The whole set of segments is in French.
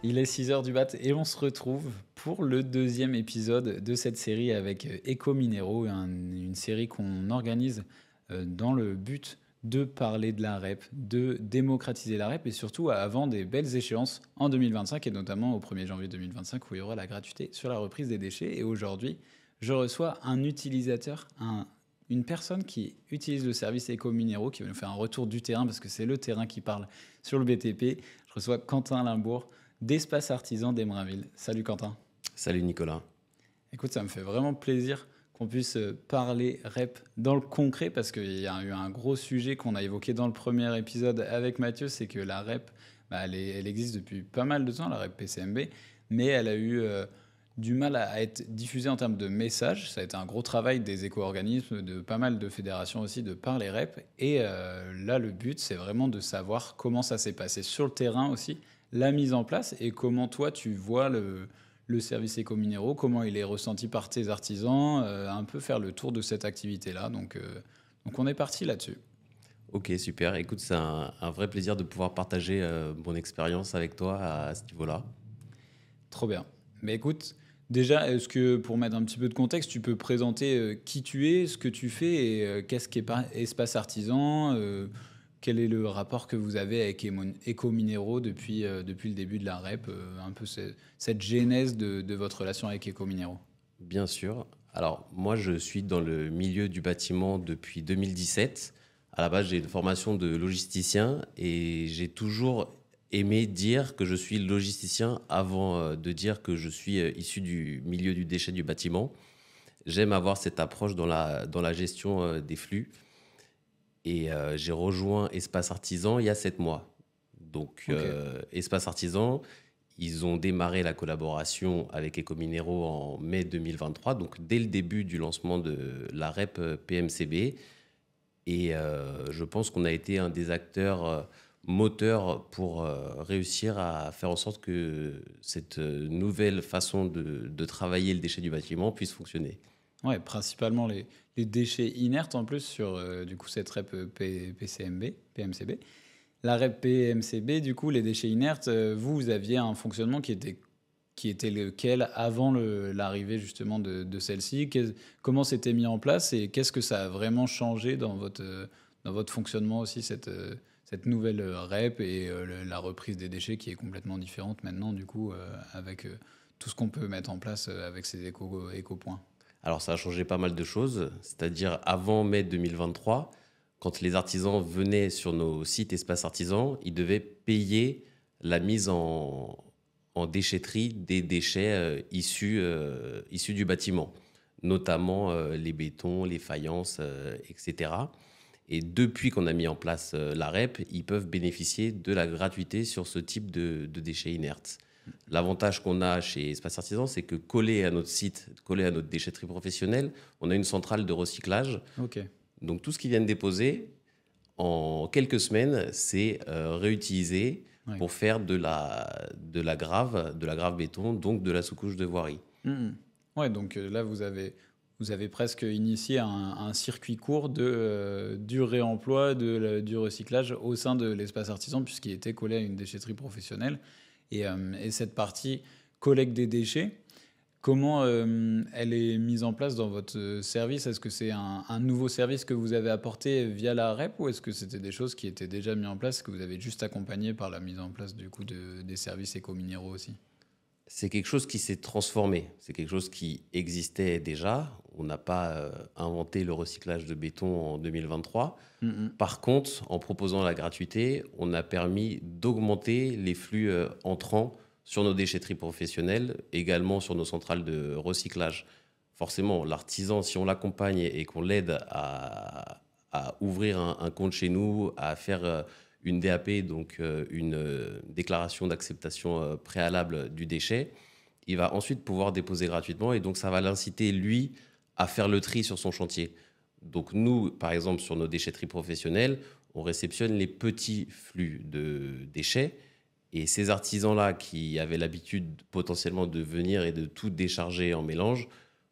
Il est 6 heures du mat et on se retrouve pour le deuxième épisode de cette série avec Eco Minéraux, une série qu'on organise dans le but de parler de la REP, de démocratiser la REP et surtout avant des belles échéances en 2025 et notamment au 1er janvier 2025 où il y aura la gratuité sur la reprise des déchets. Et aujourd'hui, je reçois un utilisateur, une personne qui utilise le service Eco Minéraux, qui va nous faire un retour du terrain parce que c'est le terrain qui parle sur le BTP. Je reçois Quentin Limbourg d'Espace Artisan d'Emerainville. Salut Quentin. Salut Nicolas. Écoute, ça me fait vraiment plaisir qu'on puisse parler REP dans le concret parce qu'il y a eu un gros sujet qu'on a évoqué dans le premier épisode avec Mathieu, c'est que la REP, elle existe depuis pas mal de temps, la REP PCMB, mais elle a eu du mal à être diffusée en termes de messages. Ça a été un gros travail des éco-organismes, de pas mal de fédérations aussi, de par les REP. Et là, le but, c'est vraiment de savoir comment ça s'est passé sur le terrain aussi, la mise en place et comment toi, tu vois le service éco-minéraux, comment il est ressenti par tes artisans, un peu faire le tour de cette activité-là. Donc on est parti là-dessus. Ok, super. Écoute, c'est un vrai plaisir de pouvoir partager mon expérience avec toi à ce niveau-là. Trop bien. Mais écoute, déjà, est-ce que pour mettre un petit peu de contexte, tu peux présenter qui tu es, ce que tu fais et qu'est-ce qu'est Espace Artisan, quel est le rapport que vous avez avec Ecominéraux depuis le début de la REP, un peu cette genèse de votre relation avec Ecominéraux. Bien sûr. Alors, moi, je suis dans le milieu du bâtiment depuis 2017. À la base, j'ai une formation de logisticien et j'ai toujours aimé dire que je suis logisticien avant de dire que je suis issu du milieu du déchet du bâtiment. J'aime avoir cette approche dans la gestion des flux. Et j'ai rejoint Espace Artisan il y a 7 mois. Donc, Ok. Espace Artisan, ils ont démarré la collaboration avec Ecominéraux en mai 2023, donc dès le début du lancement de la REP PMCB. Et je pense qu'on a été un des acteurs moteurs pour réussir à faire en sorte que cette nouvelle façon de travailler le déchet du bâtiment puisse fonctionner. Ouais, principalement les déchets inertes en plus sur du coup cette REP PCMB, PMCB. La REP PMCB, du coup, les déchets inertes, vous aviez un fonctionnement qui était lequel avant l'arrivée justement de celle-ci. Comment c'était mis en place et qu'est-ce que ça a vraiment changé dans votre fonctionnement aussi, cette nouvelle REP et la reprise des déchets qui est complètement différente maintenant, du coup, avec tout ce qu'on peut mettre en place avec ces éco-points. Alors, ça a changé pas mal de choses, c'est-à-dire avant mai 2023, quand les artisans venaient sur nos sites Espace Artisan, ils devaient payer la mise en déchetterie des déchets issus du bâtiment, notamment les bétons, les faïences, etc. Et depuis qu'on a mis en place la REP, ils peuvent bénéficier de la gratuité sur ce type de déchets inertes. L'avantage qu'on a chez Espace Artisan, c'est que collé à notre site, collé à notre déchetterie professionnelle, on a une centrale de recyclage. Ok. Donc tout ce qu'ils viennent déposer, en quelques semaines, c'est réutilisé Ouais. pour faire de la grave béton, donc de la sous-couche de voirie. Mhm. Ouais, donc là, vous avez presque initié un circuit court du réemploi, du recyclage au sein de l'espace artisan, puisqu'il était collé à une déchetterie professionnelle. Et cette partie collecte des déchets, comment elle est mise en place dans votre service? Est-ce que c'est un nouveau service que vous avez apporté via la REP ou est-ce que c'était des choses qui étaient déjà mises en place, que vous avez juste accompagné par la mise en place du coup des services éco-minéraux aussi? C'est quelque chose qui s'est transformé. C'est quelque chose qui existait déjà. On n'a pas inventé le recyclage de béton en 2023. Mhm. Par contre, en proposant la gratuité, on a permis d'augmenter les flux entrants sur nos déchetteries professionnelles, également sur nos centrales de recyclage. Forcément, l'artisan, si on l'accompagne et qu'on l'aide à ouvrir un compte chez nous, à faire une DAP, donc une déclaration d'acceptation préalable du déchet, il va ensuite pouvoir déposer gratuitement et donc ça va l'inciter, lui, à faire le tri sur son chantier. Donc nous, par exemple, sur nos déchetteries professionnelles, on réceptionne les petits flux de déchets et ces artisans-là qui avaient l'habitude potentiellement de venir et de tout décharger en mélange,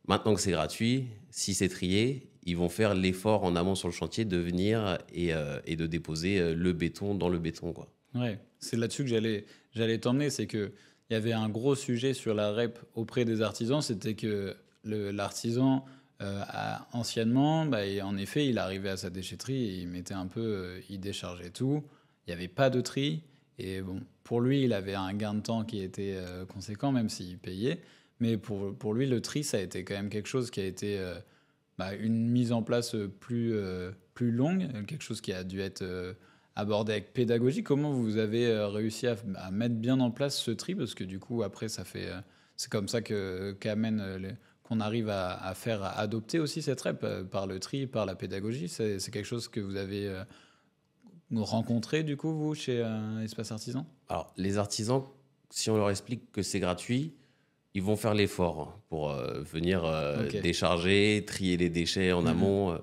maintenant que c'est gratuit, si c'est trié, ils vont faire l'effort en amont sur le chantier de venir et de déposer le béton dans le béton, quoi. Ouais, c'est là-dessus que j'allais t'emmener, c'est que il y avait un gros sujet sur la REP auprès des artisans, c'était que l'artisan, anciennement, bah, en effet, il arrivait à sa déchetterie et il mettait un peu, il déchargeait tout. Il n'y avait pas de tri. Et bon, pour lui, il avait un gain de temps qui était conséquent, même s'il payait. Mais pour lui, le tri, ça a été quand même quelque chose qui a été bah, une mise en place plus longue, quelque chose qui a dû être abordé avec pédagogie. Comment vous avez réussi à mettre bien en place ce tri? Parce que du coup, après, c'est comme ça qu'on arrive à faire adopter aussi cette REP par le tri, par la pédagogie. C'est quelque chose que vous avez rencontré, du coup, vous, chez Espace Artisan? Alors, les artisans, si on leur explique que c'est gratuit, ils vont faire l'effort pour venir Ok. décharger, trier les déchets en Mhm. amont.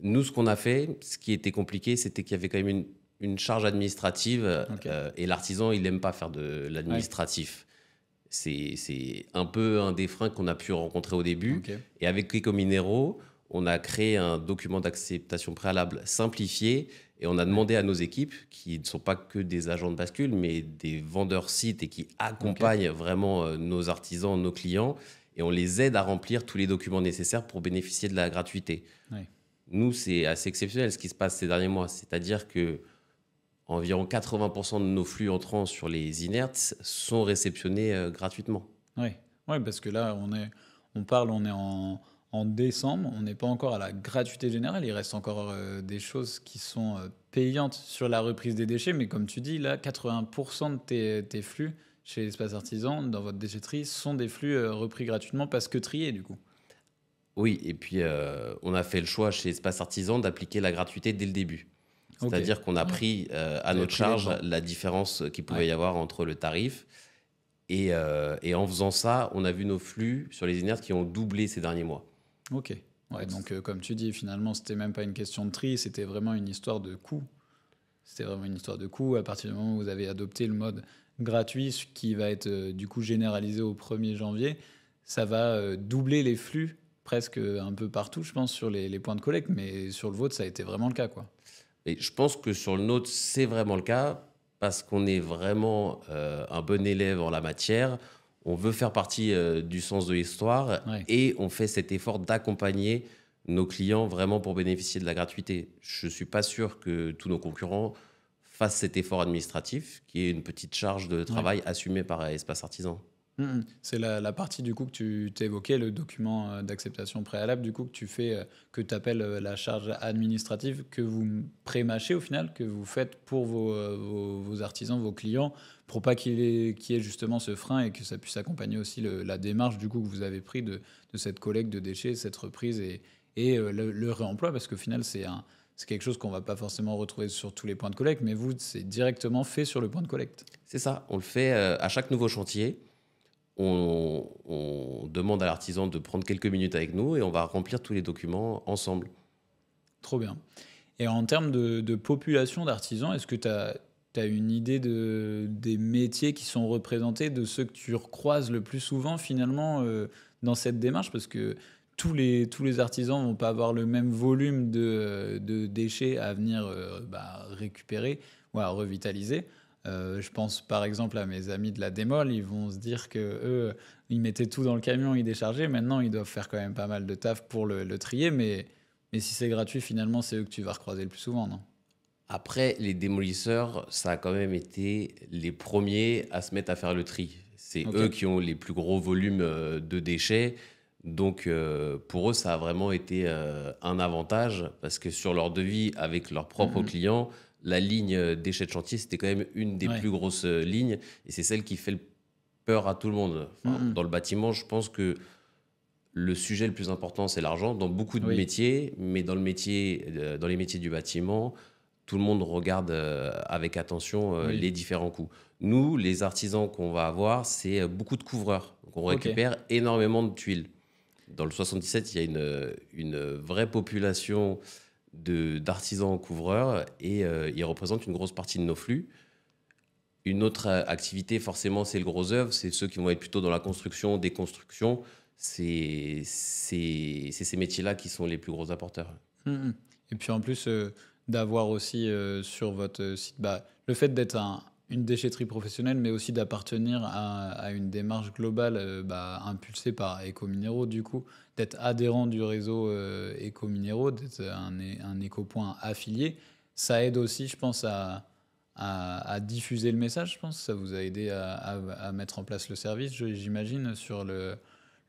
Nous, ce qu'on a fait, ce qui était compliqué, c'était qu'il y avait quand même une charge administrative Ok. et l'artisan, il n'aime pas faire de Ouais. l'administratif. C'est un peu un des freins qu'on a pu rencontrer au début. Ok. Et avec Eco Minero, on a créé un document d'acceptation préalable simplifié et on a Ouais. demandé à nos équipes, qui ne sont pas que des agents de bascule, mais des vendeurs sites et qui Ok. accompagnent vraiment nos artisans, nos clients, et on les aide à remplir tous les documents nécessaires pour bénéficier de la gratuité. Ouais. Nous, c'est assez exceptionnel ce qui se passe ces derniers mois. C'est-à-dire que environ 80% de nos flux entrants sur les inerts sont réceptionnés gratuitement. Ouais. Ouais, parce que là, on est en décembre, on n'est pas encore à la gratuité générale. Il reste encore des choses qui sont payantes sur la reprise des déchets. Mais comme tu dis, là, 80% de tes flux chez Espace Artisan, dans votre déchetterie, sont des flux repris gratuitement parce que triés, du coup. Oui, et puis on a fait le choix chez Espace Artisan d'appliquer la gratuité dès le début. Ok. C'est-à-dire qu'on a Ouais. pris à Vous avez notre pris les charge devants. la différence qu'il pouvait Ouais. y avoir entre le tarif. Et en faisant ça, on a vu nos flux sur les inerts qui ont doublé ces derniers mois. Ok. Ouais, Donc, donc comme tu dis, finalement, c'était même pas une question de tri, c'était vraiment une histoire de coût. C'était vraiment une histoire de coût. À partir du moment où vous avez adopté le mode gratuit, ce qui va être du coup généralisé au 1er janvier, ça va doubler les flux presque un peu partout, je pense, sur les points de collecte. Mais sur le vôtre, ça a été vraiment le cas, quoi. et je pense que sur le nôtre, c'est vraiment le cas parce qu'on est vraiment un bon élève en la matière. On veut faire partie du sens de l'histoire Ouais. et on fait cet effort d'accompagner nos clients vraiment pour bénéficier de la gratuité. Je ne suis pas sûr que tous nos concurrents fassent cet effort administratif, qui est une petite charge de Ouais. travail assumée par Espace Artisan. C'est la partie du coup que tu t'évoquais, le document d'acceptation préalable, du coup que tu fais, que tu appelles la charge administrative, que vous pré-mâchez au final, que vous faites pour vos artisans, vos clients, pour pas qu'il y ait justement ce frein et que ça puisse accompagner aussi la démarche du coup que vous avez pris de cette collecte de déchets, cette reprise et le réemploi, parce qu'au final c'est quelque chose qu'on va pas forcément retrouver sur tous les points de collecte, mais vous, c'est directement fait sur le point de collecte. C'est ça, on le fait à chaque nouveau chantier. On demande à l'artisan de prendre quelques minutes avec nous et on va remplir tous les documents ensemble. Trop bien. Et en termes de population d'artisans, est-ce que tu as une idée des métiers qui sont représentés, de ceux que tu recroises le plus souvent finalement dans cette démarche? Parce que tous les artisans vont pas avoir le même volume de déchets à venir bah, récupérer ou à revitaliser. Je pense par exemple à mes amis de la démol, ils vont se dire que eux, ils mettaient tout dans le camion, ils déchargeaient. Maintenant, ils doivent faire quand même pas mal de taf pour le trier, mais si c'est gratuit, finalement, c'est eux que tu vas recroiser le plus souvent, non? Après, les démolisseurs, ça a quand même été les premiers à se mettre à faire le tri. C'est Ok. eux qui ont les plus gros volumes de déchets. Donc, pour eux, ça a vraiment été un avantage parce que sur leur devis avec leurs propres Mhm. clients, la ligne déchets de chantier, c'était quand même une des Ouais. plus grosses lignes et c'est celle qui fait peur à tout le monde. Enfin, Mhm. dans le bâtiment, je pense que le sujet le plus important, c'est l'argent dans beaucoup de Oui. métiers, mais dans les métiers du bâtiment, tout le monde regarde avec attention Oui. les différents coûts. Nous, les artisans qu'on va avoir, c'est beaucoup de couvreurs. Donc, on Ok. récupère énormément de tuiles. Dans le 77, il y a une vraie population d'artisans couvreurs et ils représentent une grosse partie de nos flux. Une autre activité, forcément, c'est le gros œuvre. C'est ceux qui vont être plutôt dans la construction, déconstruction. C'est ces métiers-là qui sont les plus gros apporteurs. Mhm. Et puis en plus, d'avoir aussi sur votre site, bah, le fait d'être une déchetterie professionnelle, mais aussi d'appartenir à une démarche globale impulsée par Ecominero, du coup, d'être adhérent du réseau Ecominero, d'être un écopoint affilié. Ça aide aussi, je pense, à diffuser le message, je pense. Ça vous a aidé à mettre en place le service, j'imagine, sur le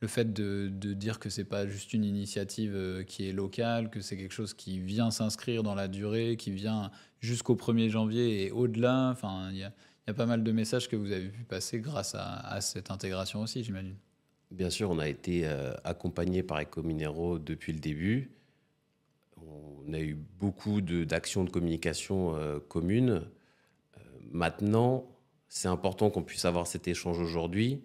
fait de dire que c'est pas juste une initiative qui est locale, que c'est quelque chose qui vient s'inscrire dans la durée, qui vient jusqu'au 1er janvier et au-delà. Enfin, il y a pas mal de messages que vous avez pu passer grâce à cette intégration aussi, j'imagine. Bien sûr, on a été accompagné par Ecominero depuis le début. On a eu beaucoup d'actions de communication communes. Maintenant, c'est important qu'on puisse avoir cet échange aujourd'hui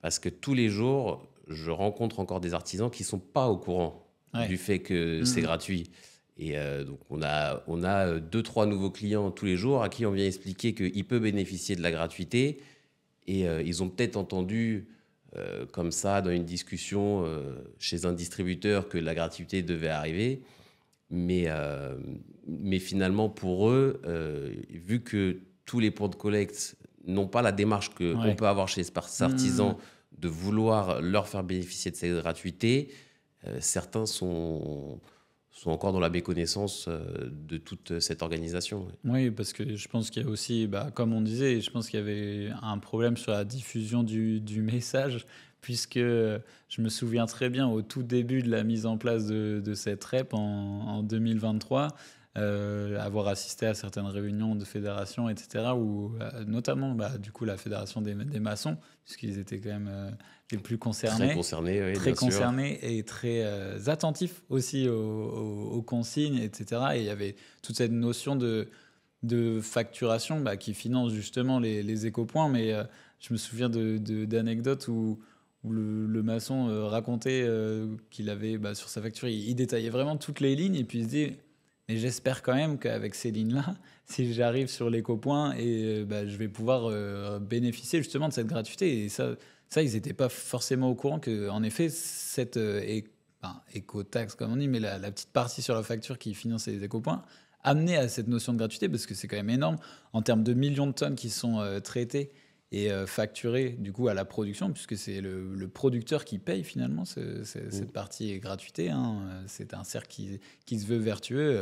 parce que tous les jours, je rencontre encore des artisans qui ne sont pas au courant du fait que c'est gratuit. Et donc, on a 2-3 nouveaux clients tous les jours à qui on vient expliquer qu'ils peuvent bénéficier de la gratuité. Et ils ont peut-être entendu comme ça dans une discussion chez un distributeur que la gratuité devait arriver. Mais finalement, pour eux, vu que tous les points de collecte n'ont pas la démarche qu'on peut avoir chez Espace Artisan de vouloir leur faire bénéficier de cette gratuité, certains sont encore dans la méconnaissance de toute cette organisation. Oui, parce que je pense qu'il y a aussi, comme on disait, je pense qu'il y avait un problème sur la diffusion du message, puisque je me souviens très bien au tout début de la mise en place de cette REP en 2023, avoir assisté à certaines réunions de fédération, etc., où notamment du coup la fédération des maçons, puisqu'ils étaient quand même les plus concernés. Très concernés, oui, Très bien sûr. concernés et très attentifs aussi aux consignes, etc. Et il y avait toute cette notion de facturation qui finance justement les écopoints. Mais je me souviens d'anecdotes où le maçon racontait qu'il avait sur sa facture, il détaillait vraiment toutes les lignes et puis il se dit mais j'espère quand même qu'avec ces lignes-là, si j'arrive sur l'écopoint, et je vais pouvoir bénéficier justement de cette gratuité. Et ça ils n'étaient pas forcément au courant qu'en effet, cette éco-taxe, comme on dit, mais la petite partie sur la facture qui finance les écopoints, amenait à cette notion de gratuité, parce que c'est quand même énorme en termes de millions de tonnes qui sont traitées et facturées du coup à la production, puisque c'est le producteur qui paye finalement cette partie gratuité. Hein. C'est un cercle qui se veut vertueux.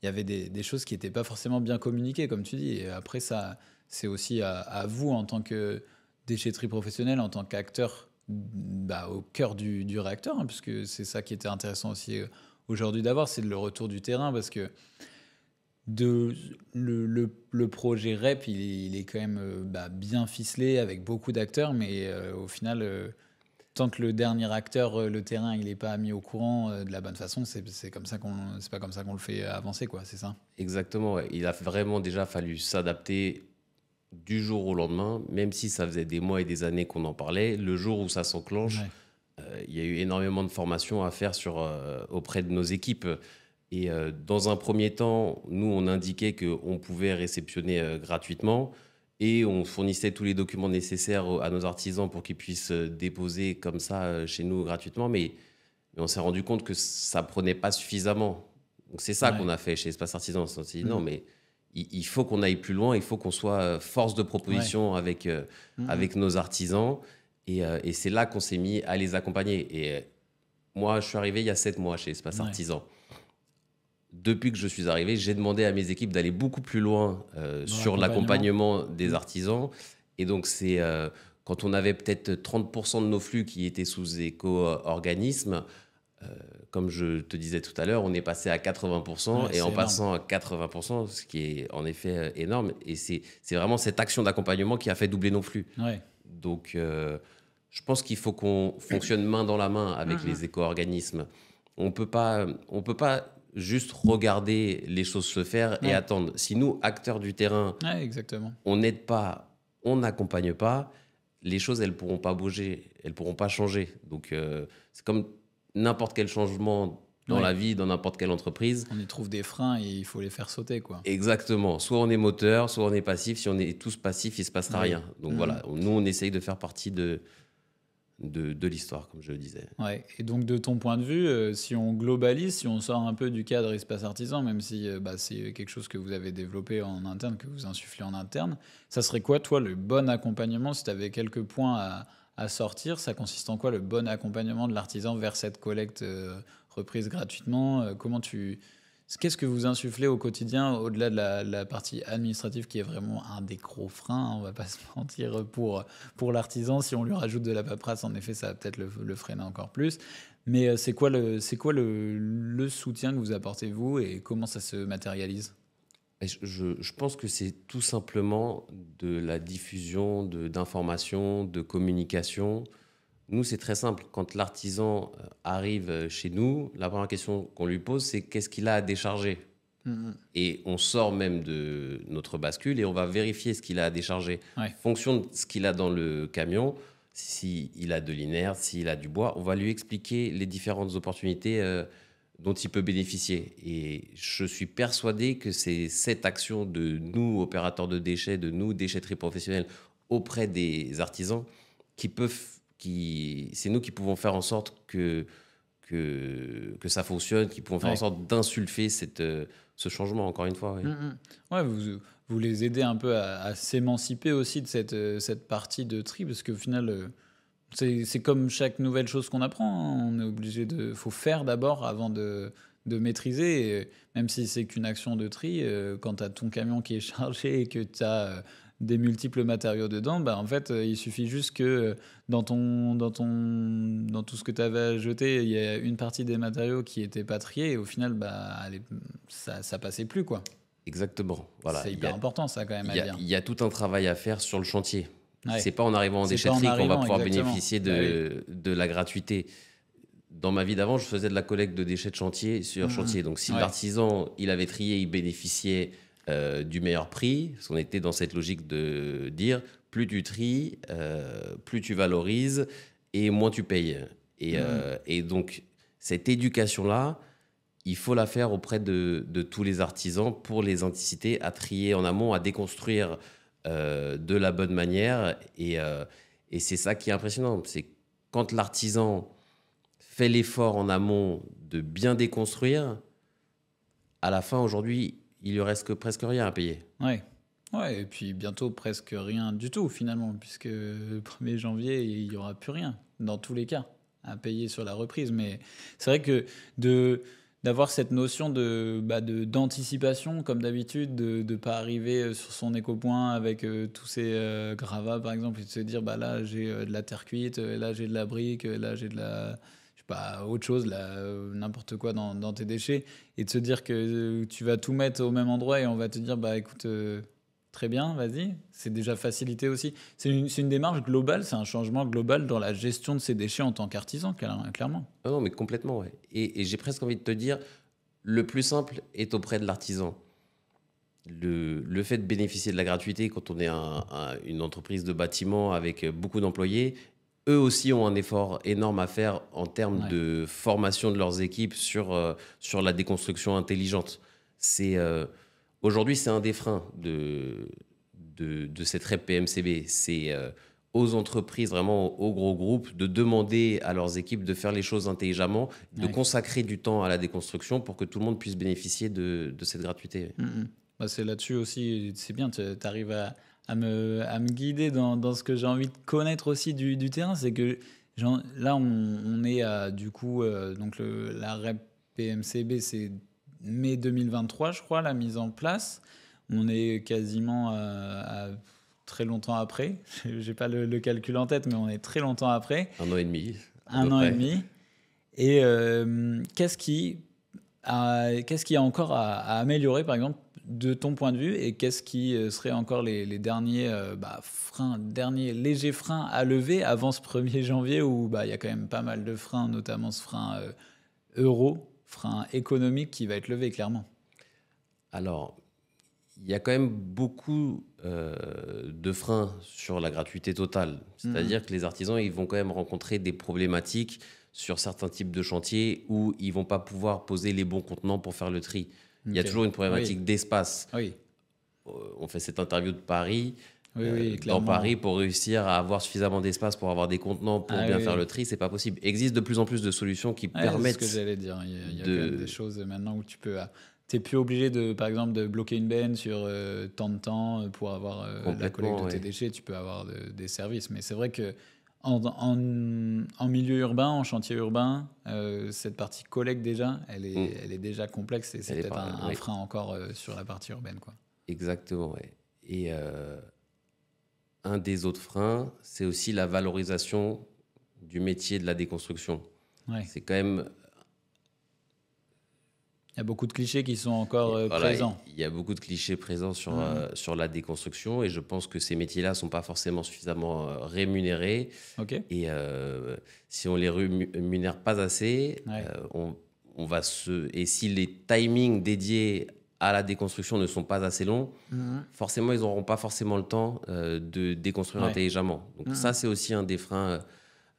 Il y avait des choses qui n'étaient pas forcément bien communiquées, comme tu dis. Et après, ça, c'est aussi à vous en tant que déchetterie professionnelle, en tant qu'acteur au cœur du réacteur, hein, puisque c'est ça qui était intéressant aussi aujourd'hui d'avoir, c'est le retour du terrain, parce que le projet REP, il est quand même bien ficelé avec beaucoup d'acteurs, mais au final, tant que le dernier acteur, le terrain, il n'est pas mis au courant de la bonne façon, c'est pas comme ça qu'on le fait avancer, quoi, c'est ça. Exactement, ouais. Il a vraiment déjà fallu s'adapter du jour au lendemain, même si ça faisait des mois et des années qu'on en parlait. Le jour où ça s'enclenche, il y a eu énormément de formations à faire auprès de nos équipes. Et dans un premier temps, nous, on indiquait qu'on pouvait réceptionner gratuitement et on fournissait tous les documents nécessaires à nos artisans pour qu'ils puissent déposer comme ça chez nous gratuitement. Mais on s'est rendu compte que ça ne prenait pas suffisamment. Donc c'est ça qu'on a fait chez Espace Artisan. On s'est dit non, mais il faut qu'on aille plus loin, il faut qu'on soit force de proposition avec nos artisans. Et c'est là qu'on s'est mis à les accompagner. Et moi, je suis arrivé il y a 7 mois chez Espace Artisan. Depuis que je suis arrivé, j'ai demandé à mes équipes d'aller beaucoup plus loin sur l'accompagnement des artisans. Et donc, c'est quand on avait peut-être 30% de nos flux qui étaient sous éco-organismes, comme je te disais tout à l'heure, on est passé à 80%, et en passant à 80%, ce qui est en effet énorme. Et c'est vraiment cette action d'accompagnement qui a fait doubler nos flux. Donc, je pense qu'il faut qu'on fonctionne main dans la main avec les éco-organismes. On peut pas juste regarder les choses se faire et attendre. Si nous, acteurs du terrain, on n'aide pas, on n'accompagne pas, les choses, elles pourront pas bouger, elles pourront pas changer. Donc, c'est comme n'importe quel changement dans la vie, dans n'importe quelle entreprise. On y trouve des freins et il faut les faire sauter, quoi. Exactement. Soit on est moteur, soit on est passif. Si on est tous passifs, il ne se passera rien. Donc voilà, nous, on essaye de faire partie de de l'histoire, comme je le disais. Ouais. Et donc, de ton point de vue, si on globalise, si on sort un peu du cadre espace artisan, même si c'est quelque chose que vous avez développé en interne, que vous insufflez en interne, ça serait quoi, toi, le bon accompagnement, si tu avais quelques points à sortir, ça consiste en quoi le bon accompagnement de l'artisan vers cette collecte reprise gratuitement Qu'est-ce que vous insufflez au quotidien, au-delà de la partie administrative qui est vraiment un des gros freins, hein, on va pas se mentir, pour l'artisan. Si on lui rajoute de la paperasse, en effet, ça va peut-être le freiner encore plus. Mais c'est quoi le soutien que vous apportez, vous, et comment ça se matérialise? Et je pense que c'est tout simplement de la diffusion d'informations, de communication. Nous, c'est très simple. Quand l'artisan arrive chez nous, la première question qu'on lui pose, c'est qu'est-ce qu'il a à décharger. Mhm. Et on sort même de notre bascule et on va vérifier ce qu'il a à décharger. Ouais. En fonction de ce qu'il a dans le camion, s'il a de l'inerte, s'il a du bois, on va lui expliquer les différentes opportunités dont il peut bénéficier. Et je suis persuadé que c'est cette action de nous, opérateurs de déchets, de nous, déchetteries professionnelles, auprès des artisans, c'est nous qui pouvons faire en sorte que ça fonctionne, qui pouvons faire en Ouais. sorte d'insulfer ce changement, encore une fois. Oui. Ouais, vous les aidez un peu à s'émanciper aussi de cette partie de tri, parce qu'au final, c'est comme chaque nouvelle chose qu'on apprend, hein. On est obligé faut faire d'abord avant de maîtriser. Et même si c'est qu'une action de tri, quand tu as ton camion qui est chargé et que tu as des multiples matériaux dedans, bah en fait, il suffit juste que dans tout ce que tu avais à jeter, il y a une partie des matériaux qui n'étaient pas triés et au final, ça passait plus, quoi. Exactement. Voilà. C'est hyper important, ça, quand même, à dire. Il y a tout un travail à faire sur le chantier. Ouais. C'est pas en arrivant en C'est pas en déchetterie qu'on va arrivant, pouvoir exactement. bénéficier Bah oui. de la gratuité. Dans ma vie d'avant, je faisais de la collecte de déchets de chantier sur chantier. Donc, si Ouais. l'artisan, il avait trié, il bénéficiait du meilleur prix, parce qu'on était dans cette logique de dire plus tu tries, plus tu valorises et moins tu payes. Et donc, cette éducation-là, il faut la faire auprès de tous les artisans pour les inciter à trier en amont, à déconstruire de la bonne manière. Et c'est ça qui est impressionnant. C'est quand l'artisan fait l'effort en amont de bien déconstruire, à la fin, aujourd'hui, il lui reste que presque rien à payer. Ouais. Ouais, et puis bientôt presque rien du tout, finalement, puisque le 1er janvier, il n'y aura plus rien, dans tous les cas, à payer sur la reprise. Mais c'est vrai que d'avoir cette notion d'anticipation, comme d'habitude, de ne pas arriver sur son écopoint avec tous ces gravats, par exemple, et de se dire, bah là, j'ai de la terre cuite, là, j'ai de la brique, là, j'ai de la... je sais pas, autre chose, là, n'importe quoi dans tes déchets, et de se dire que tu vas tout mettre au même endroit et on va te dire, bah écoute... très bien, vas-y. C'est déjà facilité aussi. C'est une démarche globale, c'est un changement global dans la gestion de ces déchets en tant qu'artisan, clairement. Ah non, mais complètement, ouais. Et j'ai presque envie de te dire, le plus simple est auprès de l'artisan. Le fait de bénéficier de la gratuité quand on est une entreprise de bâtiment avec beaucoup d'employés, eux aussi ont un effort énorme à faire en termes Ouais. de formation de leurs équipes sur la déconstruction intelligente. Aujourd'hui, c'est un des freins de cette REP PMCB. C'est aux entreprises, vraiment aux gros groupes, de demander à leurs équipes de faire les choses intelligemment, de Ouais. consacrer du temps à la déconstruction pour que tout le monde puisse bénéficier de cette gratuité. C'est là-dessus aussi, c'est bien, tu arrives à me guider dans ce que j'ai envie de connaître aussi du terrain. C'est que là, on est à, du coup, donc la REP PMCB, c'est mai 2023, je crois, la mise en place. On est quasiment à très longtemps après. J'ai pas le calcul en tête, mais on est très longtemps après. 1 an et demi, à peu Un an et près. demi. Et qu'est-ce qu'il y a encore à améliorer, par exemple, de ton point de vue, et qu'est-ce qui serait encore les derniers freins, derniers légers freins à lever avant ce 1er janvier où il y a quand même pas mal de freins, notamment ce frein euro, frein économique qui va être levé, clairement. Alors, il y a quand même beaucoup de freins sur la gratuité totale. C'est-à-dire que les artisans, ils vont quand même rencontrer des problématiques sur certains types de chantiers où ils vont pas pouvoir poser les bons contenants pour faire le tri. Il y a Ok. toujours une problématique d'espace. Oui. On fait cette interview de Paris. Oui, oui, dans Paris clairement. pour réussir à avoir suffisamment d'espace pour avoir des contenants pour Ah bien oui, faire oui. le tri, c'est pas possible. Il existe de plus en plus de solutions qui Ouais, c'est ce que permettent j'allais dire. Il y a quand même des de... choses maintenant où tu peux. T'es plus obligé de, par exemple, de bloquer une benne sur tant de temps pour avoir la collecte Complètement, de tes ouais. déchets. Tu peux avoir des services. Mais c'est vrai que en milieu urbain, en chantier urbain, cette partie collecte déjà, Mm. elle est déjà complexe et c'est Elle est peut-être pas... un Oui, frein encore sur la partie urbaine, quoi. exactement, ouais. Et un des autres freins, c'est aussi la valorisation du métier de la déconstruction. Ouais. C'est quand même... Il y a beaucoup de clichés qui sont encore Voilà, présents. il y a beaucoup de clichés présents Mhm. sur la déconstruction et je pense que ces métiers-là ne sont pas forcément suffisamment rémunérés. Ok. Et si on les rémunère pas assez, Ouais. on va se... Et si les timings dédiés à la déconstruction ne sont pas assez longs, Mhm. forcément, ils n'auront pas forcément le temps de déconstruire Ouais. intelligemment. Donc ça, Mhm. c'est aussi un des freins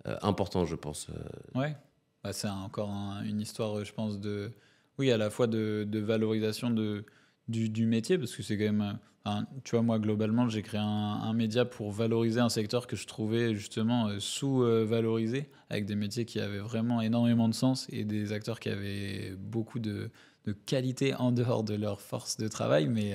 importants, je pense. Ouais, bah, c'est encore une histoire, je pense, oui, à la fois de valorisation du métier, parce que c'est quand même, tu vois, moi, globalement, j'ai créé un média pour valoriser un secteur que je trouvais justement sous-valorisé, avec des métiers qui avaient vraiment énormément de sens et des acteurs qui avaient beaucoup de qualité en dehors de leur force de travail, mais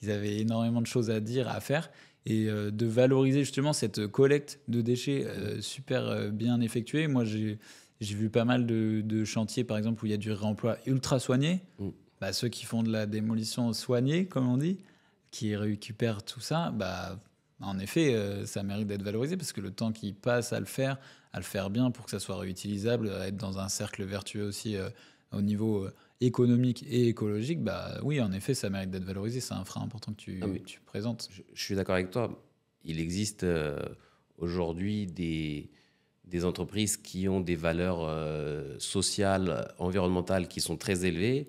ils avaient énormément de choses à dire, à faire et de valoriser justement cette collecte de déchets super bien effectuée. Moi, j'ai vu pas mal de chantiers, par exemple, où il y a du réemploi ultra soigné. Mm. Bah, ceux qui font de la démolition soignée, comme on dit, qui récupèrent tout ça, bah, en effet, ça mérite d'être valorisé parce que le temps qu'ils passent à le faire bien pour que ça soit réutilisable, à être dans un cercle vertueux aussi au niveau économique et écologique, bah oui, en effet, ça mérite d'être valorisé. C'est un frein important que Non, mais tu présentes. je suis d'accord avec toi. Il existe aujourd'hui des entreprises qui ont des valeurs sociales, environnementales qui sont très élevées,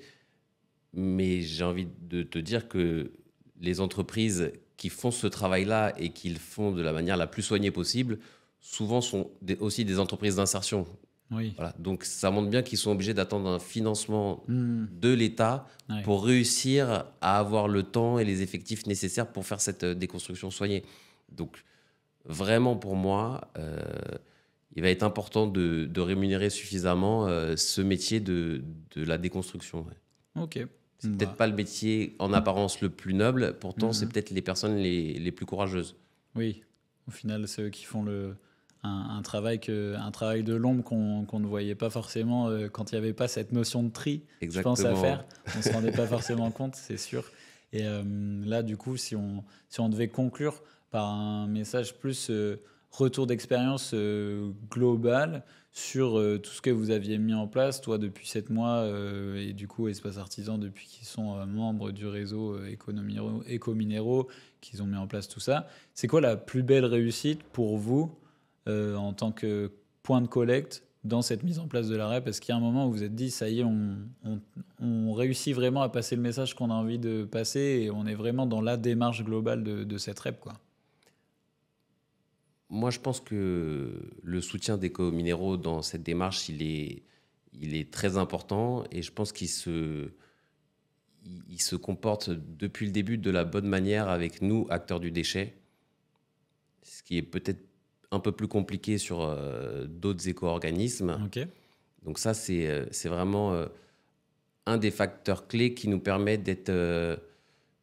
mais j'ai envie de te dire que les entreprises qui font ce travail-là et qui le font de la manière la plus soignée possible, souvent sont aussi des entreprises d'insertion. Oui. Voilà. Donc ça montre bien qu'ils sont obligés d'attendre un financement Mmh. de l'État Ouais. pour réussir à avoir le temps et les effectifs nécessaires pour faire cette déconstruction soignée. Donc vraiment pour moi, il va être important de rémunérer suffisamment ce métier de la déconstruction. Ouais. Ok. C'est peut-être Bah. pas le métier en apparence le plus noble, pourtant c'est Mhm. peut-être les personnes les plus courageuses. Oui. Au final, c'est eux qui font un travail de l'ombre qu'on ne voyait pas forcément quand il n'y avait pas cette notion de tri, je pense, à Exactement. faire. On ne se rendait pas forcément compte, c'est sûr. Et là, du coup, si on devait conclure par un message plus retour d'expérience global sur tout ce que vous aviez mis en place, toi, depuis 7 mois, et du coup, Espace Artisan, depuis qu'ils sont membres du réseau Éco-Minéraux, qu'ils ont mis en place tout ça. C'est quoi la plus belle réussite pour vous en tant que point de collecte dans cette mise en place de la REP? Est-ce qu'il y a un moment où vous vous êtes dit, ça y est, on réussit vraiment à passer le message qu'on a envie de passer et on est vraiment dans la démarche globale de cette REP, quoi? Moi, je pense que le soutien d'Éco-Minéraux dans cette démarche, il est très important et je pense il se comporte depuis le début de la bonne manière avec nous, acteurs du déchet, ce qui est peut-être un peu plus compliqué sur d'autres éco-organismes. Ok. Donc ça, c'est vraiment un des facteurs clés qui nous permet d'être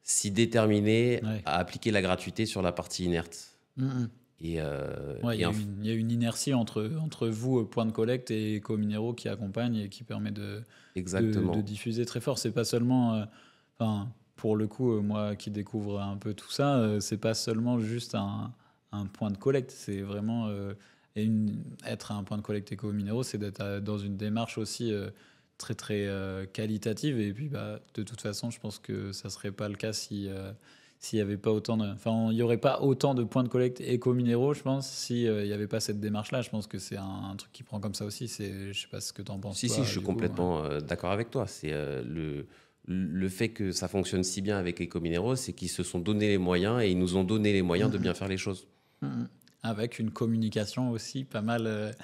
si déterminés Ouais. à appliquer la gratuité sur la partie inerte. Mhm. Et, Ouais, et il y a une inertie entre vous, point de collecte, et Éco-Minéraux qui accompagne et qui permet de exactement. diffuser très fort. C'est pas seulement, enfin, pour le coup, moi qui découvre un peu tout ça, c'est pas seulement juste un point de collecte. C'est vraiment être un point de collecte éco-minéraux, c'est d'être dans une démarche aussi très très qualitative. Et puis, bah, de toute façon, je pense que ça serait pas le cas si s'il y avait pas autant de, enfin, il y aurait pas autant de points de collecte éco-minéraux, je pense, si il y avait pas cette démarche-là. Je pense que c'est un truc qui prend comme ça aussi. C'est, je sais pas ce que tu en penses Si, si, je toi, suis du coup. complètement d'accord avec toi. C'est le fait que ça fonctionne si bien avec Ecominero, c'est qu'ils se sont donné les moyens et ils nous ont donné les moyens de Mhm. bien faire les choses. Mhm. avec une communication aussi pas mal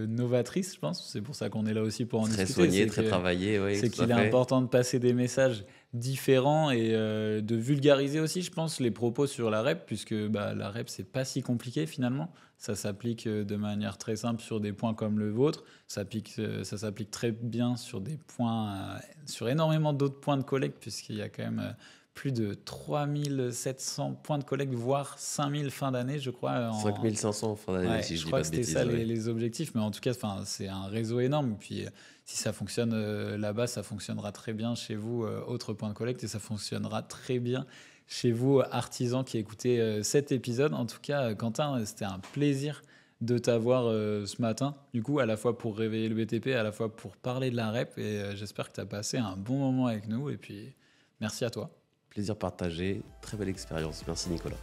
novatrice, je pense. C'est pour ça qu'on est là aussi pour en Très discuter. soigné, très travaillé, oui, C'est tout à qu'il est fait. important de passer des messages différents et de vulgariser aussi, je pense, les propos sur la REP, puisque bah, la REP, c'est pas si compliqué finalement. Ça s'applique de manière très simple sur des points comme le vôtre. Ça s'applique très bien sur des points, sur énormément d'autres points de collecte, puisqu'il y a quand même plus de 3700 points de collecte, voire 5000 fin d'année, je crois. 5500 fin d'année, Ouais, si je je dis crois pas que de c'était bêtises. ça Ouais. les objectifs, mais en tout cas, enfin, c'est un réseau énorme. Puis si ça fonctionne là-bas, ça fonctionnera très bien chez vous, autre point de collecte, et ça fonctionnera très bien chez vous, artisans qui écoutez cet épisode. En tout cas, Quentin, c'était un plaisir de t'avoir ce matin, du coup, à la fois pour réveiller le BTP, à la fois pour parler de la REP, et j'espère que tu as passé un bon moment avec nous, et puis merci à toi. Plaisir partagé, très belle expérience. Merci Nicolas.